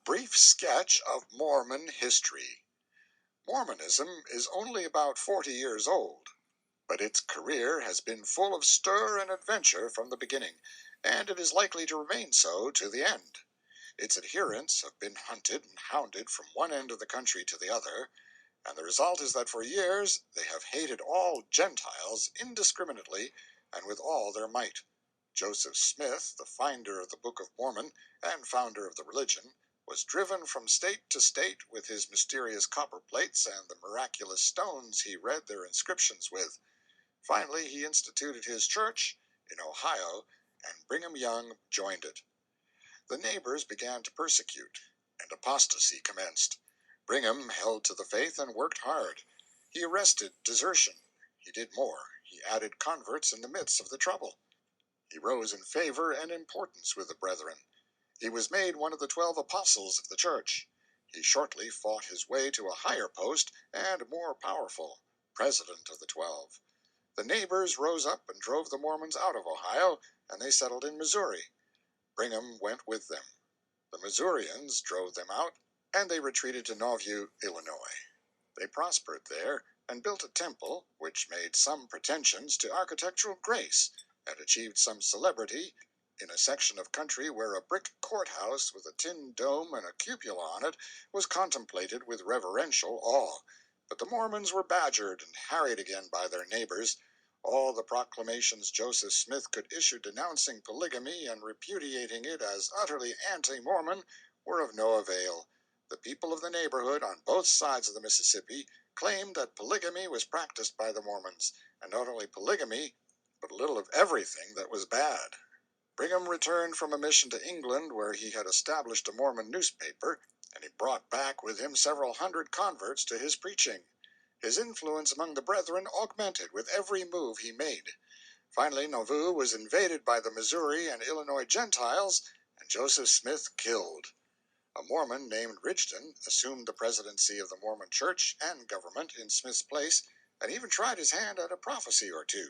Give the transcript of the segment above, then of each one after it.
Brief sketch of Mormon history. Mormonism is only about 40 years old, but its career has been full of stir and adventure from the beginning, and it is likely to remain so to the end. Its adherents have been hunted and hounded from one end of the country to the other, and the result is that for years they have hated all Gentiles indiscriminately and with all their might. Joseph Smith, the finder of the Book of Mormon and founder of the religion, was driven from state to state with his mysterious copper plates and the miraculous stones he read their inscriptions with. Finally, he instituted his church in Ohio, and Brigham Young joined it. The neighbors began to persecute, and apostasy commenced. Brigham held to the faith and worked hard. He arrested desertion. He did more. He added converts in the midst of the trouble. He rose in favor and importance with the brethren. He was made one of the 12 apostles of the church. He shortly fought his way to a higher post and more powerful, president of the 12. The neighbors rose up and drove the Mormons out of Ohio, and they settled in Missouri. Brigham went with them. The Missourians drove them out, and they retreated to Nauvoo, Illinois. They prospered there and built a temple which made some pretensions to architectural grace, and achieved some celebrity in a section of country where a brick courthouse with a tin dome and a cupola on it was contemplated with reverential awe. But the Mormons were badgered and harried again by their neighbors. All the proclamations Joseph Smith could issue denouncing polygamy and repudiating it as utterly anti-Mormon were of no avail. The people of the neighborhood on both sides of the Mississippi claimed that polygamy was practiced by the Mormons, and not only polygamy, but a little of everything that was bad. Brigham returned from a mission to England where he had established a Mormon newspaper, and he brought back with him several hundred converts to his preaching. His influence among the brethren augmented with every move he made. Finally, Nauvoo was invaded by the Missouri and Illinois Gentiles, and Joseph Smith killed. A Mormon named Rigdon assumed the presidency of the Mormon church and government in Smith's place, and even tried his hand at a prophecy or two.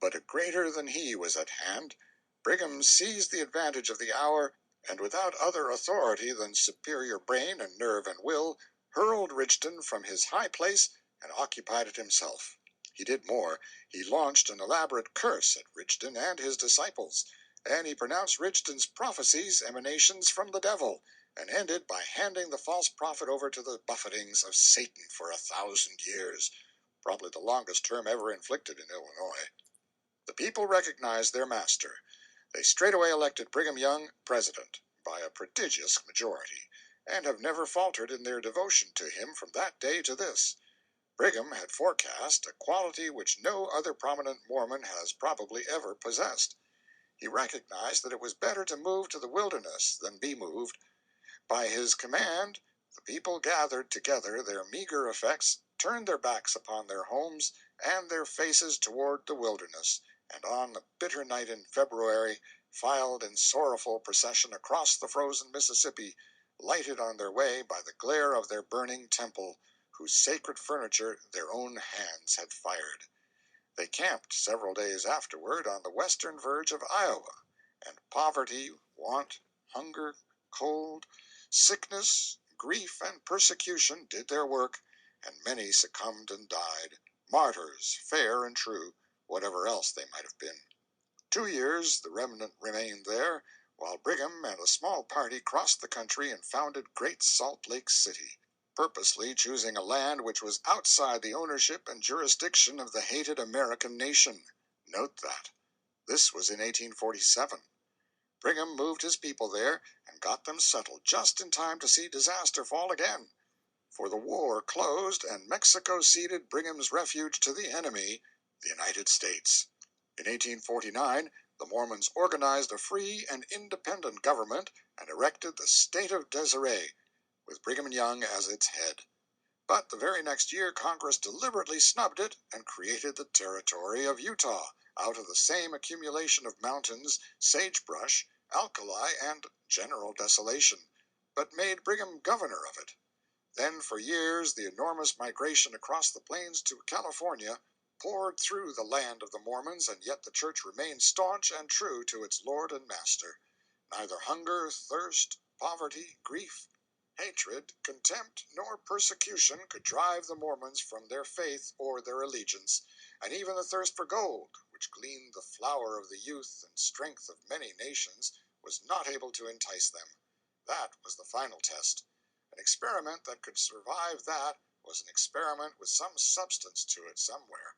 But a greater than he was at hand. Brigham seized the advantage of the hour, and without other authority than superior brain and nerve and will, hurled Rigdon from his high place and occupied it himself. He did more. He launched an elaborate curse at Rigdon and his disciples, and he pronounced Rigdon's prophecies emanations from the devil, and ended by handing the false prophet over to the buffetings of Satan for 1,000 years, probably the longest term ever inflicted in Illinois. The people recognized their master. They straightway elected Brigham Young president by a prodigious majority, and have never faltered in their devotion to him from that day to this. Brigham had forecast a quality which no other prominent Mormon has probably ever possessed. He recognized that it was better to move to the wilderness than be moved. By his command, the people gathered together their meager effects, turned their backs upon their homes, and their faces toward the wilderness, and on a bitter night in February filed in sorrowful procession across the frozen Mississippi, lighted on their way by the glare of their burning temple, whose sacred furniture their own hands had fired. They camped several days afterward on the western verge of Iowa, and poverty, want, hunger, cold, sickness, grief, and persecution did their work, and many succumbed and died, martyrs, fair and true, whatever else they might have been. 2 years the remnant remained there, while Brigham and a small party crossed the country and founded Great Salt Lake City, purposely choosing a land which was outside the ownership and jurisdiction of the hated American nation. Note that. This was in 1847. Brigham moved his people there and got them settled just in time to see disaster fall again. For the war closed and Mexico ceded Brigham's refuge to the enemy, the United States. In 1849, the Mormons organized a free and independent government and erected the state of Deseret, with Brigham Young as its head. But the very next year, Congress deliberately snubbed it and created the territory of Utah, out of the same accumulation of mountains, sagebrush, alkali, and general desolation, but made Brigham governor of it. Then, for years, the enormous migration across the plains to California poured through the land of the Mormons, and yet the church remained staunch and true to its Lord and Master. Neither hunger, thirst, poverty, grief, hatred, contempt, nor persecution could drive the Mormons from their faith or their allegiance, and even the thirst for gold, which gleaned the flower of the youth and strength of many nations, was not able to entice them. That was the final test. An experiment that could survive that was an experiment with some substance to it somewhere.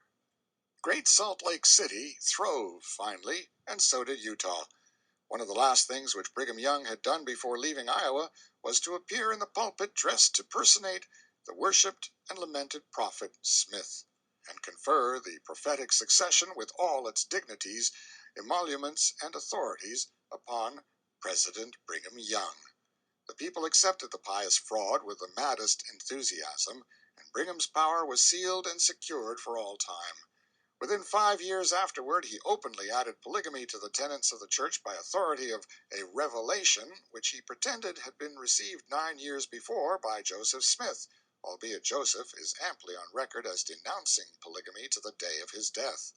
Great Salt Lake City throve finally, and so did Utah. One of the last things which Brigham Young had done before leaving Iowa was to appear in the pulpit dressed to personate the worshipped and lamented prophet Smith, and confer the prophetic succession with all its dignities, emoluments, and authorities upon President Brigham Young. The people accepted the pious fraud with the maddest enthusiasm, and Brigham's power was sealed and secured for all time. Within 5 years afterward, he openly added polygamy to the tenets of the church by authority of a revelation which he pretended had been received 9 years before by Joseph Smith, albeit Joseph is amply on record as denouncing polygamy to the day of his death.